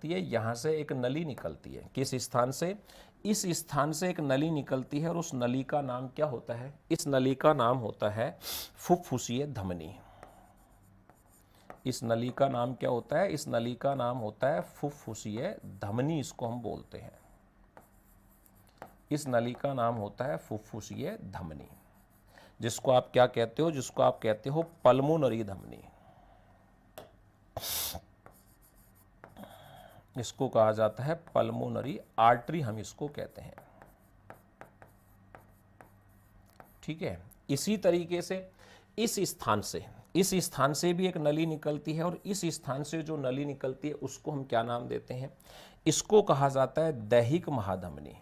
निकलती है, यहाँ से एक नली निकलती है। किस स्थान से? इस स्थान से एक नली निकलती है और उस नली का नाम क्या होता है? इस नली का नाम होता है फुफ्फुसीय धमनी। इस नली का नाम क्या होता है? इस नली का नाम होता है फुफ्फुसीय धमनी, इसको हम बोलते हैं। इस नली का नाम होता है फुफ्फुसीय धमनी, जिसको आप क्या कहते हो? जिसको आप कहते हो पल्मोनरी धमनी। इसको कहा जाता है पल्मोनरी आर्टरी, हम इसको कहते हैं। ठीक है। इसी तरीके से इस स्थान से भी एक नली निकलती है और इस स्थान से जो नली निकलती है उसको हम क्या नाम देते हैं? इसको कहा जाता है दैहिक महाधमनी।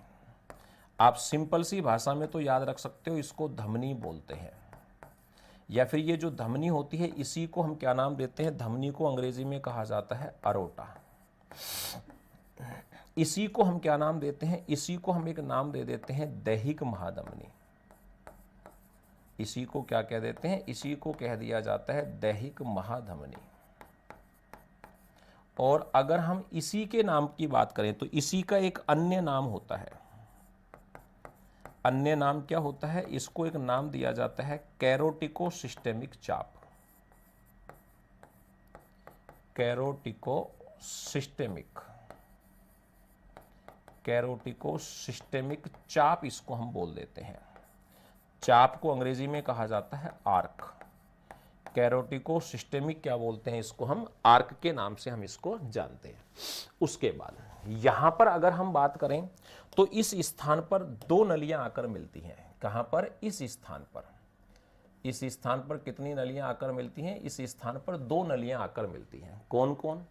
आप सिंपल सी भाषा में तो याद रख सकते हो, इसको धमनी बोलते हैं। या फिर ये जो धमनी होती है इसी को हम क्या नाम देते हैं? धमनी को अंग्रेजी में कहा जाता है अरोटा। इसी को हम क्या नाम देते हैं? इसी को हम एक नाम दे देते हैं दैहिक महाधमनी। इसी को क्या कह देते हैं? इसी को कह दिया जाता है दैहिक महाधमनी। और अगर हम इसी के नाम की बात करें तो इसी का एक अन्य नाम होता है। अन्य नाम क्या होता है? इसको एक नाम दिया जाता है कैरोटिकोसिस्टेमिक चाप। कैरोटिकोसिस्टेमिक चाप इसको हम बोल देते हैं। चाप को अंग्रेजी में कहा जाता है आर्क। कैरोटिकोसिस्टेमिक क्या बोलते हैं? इसको हम आर्क के नाम से हम इसको जानते हैं। उसके बाद यहां पर अगर हम बात करें तो इस स्थान पर दो नलियां आकर मिलती हैं। कहां पर? इस स्थान पर। इस स्थान पर कितनी नलियां आकर मिलती हैं? इस स्थान पर दो नलियां आकर मिलती हैं। कौन कौन?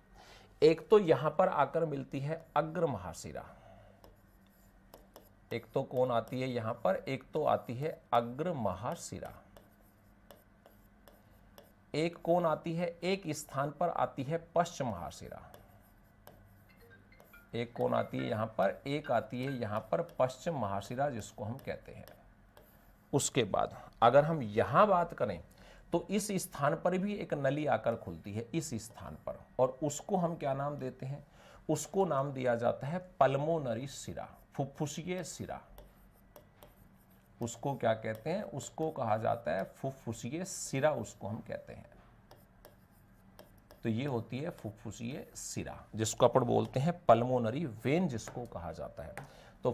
एक तो यहां पर आकर मिलती है अग्र महाशिरा। एक तो कौन आती है यहां पर? एक तो आती है अग्र महाशिरा। एक कौन आती है? एक स्थान पर आती है पश्च महाशिरा। एक कौन आती है यहां पर? एक आती है यहां पर पश्चिम महाशिरा, जिसको हम कहते हैं। उसके बाद अगर हम यहां बात करें तो इस स्थान पर भी एक नली आकर खुलती है, इस स्थान पर, और उसको हम क्या नाम देते हैं? उसको नाम दिया जाता है पल्मोनरी सिरा, फुफ्फुसीय सिरा। उसको क्या कहते हैं? उसको कहा जाता है फुफ्फुसीय सिरा, उसको हम कहते हैं। तो ये होती है फुफ्फुसीय सिरा, जिसको अपन बोलते हैं पल्मोनरी वेन, जिसको कहा जाता है। तो